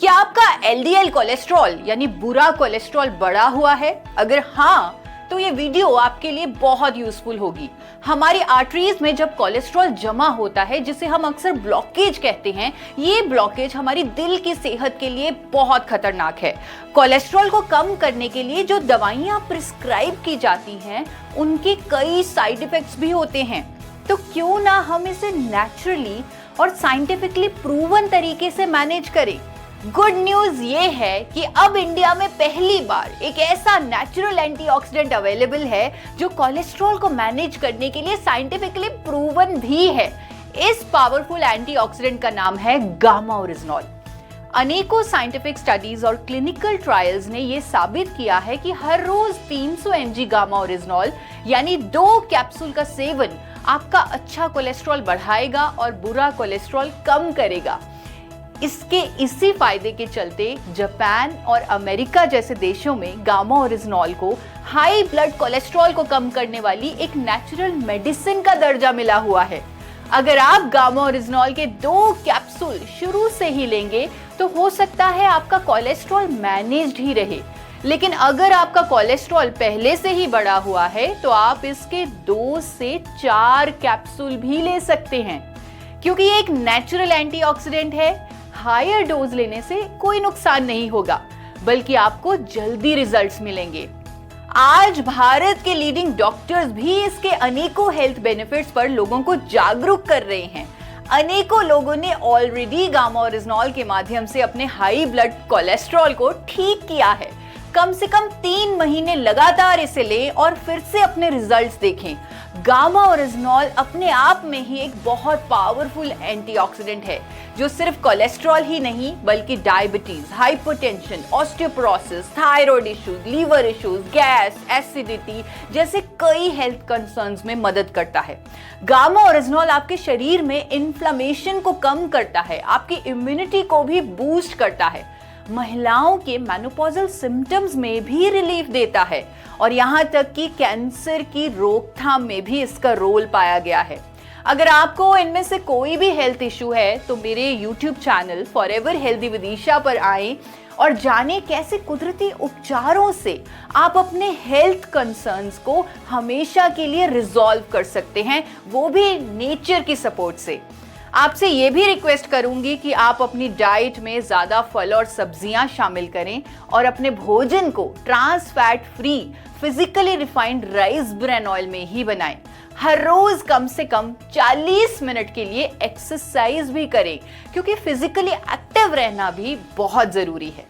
क्या आपका LDL cholesterol यानी बुरा कोलेस्ट्रॉल बढ़ा हुआ है? अगर हाँ, तो ये वीडियो आपके लिए बहुत यूजफुल होगी। हमारी आर्टरीज में जब कोलेस्ट्रॉल जमा होता है, जिसे हम अक्सर ब्लॉकेज कहते हैं, ये ब्लॉकेज हमारी दिल की सेहत के लिए बहुत खतरनाक है। कोलेस्ट्रॉल को कम करने के लिए जो दवाइयां प्रिस्क्राइब की जाती हैं, उनके कई साइड इफेक्ट्स भी होते हैं। तो क्यों ना हम इसे नेचुरली और साइंटिफिकली प्रूवन तरीके से मैनेज करें। गुड न्यूज ये है कि अब इंडिया में पहली बार एक ऐसा नेचुरल एंटीऑक्सीडेंट अवेलेबल है जो कोलेस्ट्रॉल को मैनेज करने के लिए साइंटिफिकली प्रूवन भी है। इस पावरफुल एंटीऑक्सीडेंट का नाम है गामा ओरिजिनॉल। अनेकों साइंटिफिक स्टडीज और क्लिनिकल ट्रायल्स ने यह साबित किया है कि हर रोज 300 mg गामा ओरिजिनॉल यानी 2 कैप्सूल का सेवन आपका अच्छा कोलेस्ट्रॉल बढ़ाएगा और बुरा कोलेस्ट्रॉल कम करेगा। इसके इसी फायदे के चलते जापान और अमेरिका जैसे देशों में गामा ओरिजिनॉल को हाई ब्लड कोलेस्ट्रॉल को कम करने वाली एक नेचुरल मेडिसिन का दर्जा मिला हुआ है। अगर आप गामा ओरिजिनॉल के 2 कैप्सूल शुरू से ही लेंगे तो हो सकता है आपका कोलेस्ट्रॉल मैनेज्ड ही रहे, लेकिन अगर आपका कोलेस्ट्रॉल पहले से ही बढ़ा हुआ है तो आप इसके 2 से 4 कैप्सूल भी ले सकते हैं। क्योंकि ये एक नेचुरल एंटीऑक्सीडेंट है, हायर डोज लेने से कोई नुकसान नहीं होगा, बल्कि आपको जल्दी रिजल्ट्स मिलेंगे। आज भारत के लीडिंग डॉक्टर्स भी इसके अनेकों हेल्थ बेनिफिट्स पर लोगों को जागरूक कर रहे हैं। अनेकों लोगों ने ऑलरेडी गामा ओरिजिनॉल के माध्यम से अपने हाई ब्लड कोलेस्ट्रॉल को ठीक किया है। कम से कम 3 महीने लगातार इसे लें और फिर से अपने रिजल्ट्स देखें। गामा ओरिजिनॉल अपने आप में ही एक बहुत पावरफुल एंटीऑक्सीडेंट है, जो सिर्फ कोलेस्ट्रॉल ही नहीं बल्कि diabetes, hypertension, osteoporosis, thyroid issues, liver issues, gas, acidity जैसे कई हेल्थ कंसर्न्स में मदद करता है। गामा ओरिजिनॉल आपके शरीर में इन्फ्लेमेशन को कम करता है, आपकी इम्यूनिटी को भी बूस्ट करता है, महिलाओं के मेनोपॉजल सिम्टम्स में भी रिलीफ देता है और यहाँ तक कि कैंसर की रोकथाम में भी इसका रोल पाया गया है। अगर आपको इनमें से कोई भी हेल्थ इशू है तो मेरे YouTube channel forever healthy with Isha पर आएं और जानें कैसे कुदरती उपचारों से आप अपने हेल्थ कंसर्न्स को हमेशा के लिए रिजॉल्व कर सकते हैं, वो भी नेचर की सपोर्ट से। आपसे ये भी रिक्वेस्ट करूंगी कि आप अपनी डाइट में ज्यादा फल और सब्जियां शामिल करें और अपने भोजन को trans fat free physically refined rice bran oil में ही बनाएं। हर रोज कम से कम 40 मिनट के लिए एक्सरसाइज भी करें, क्योंकि फिजिकली एक्टिव रहना भी बहुत जरूरी है।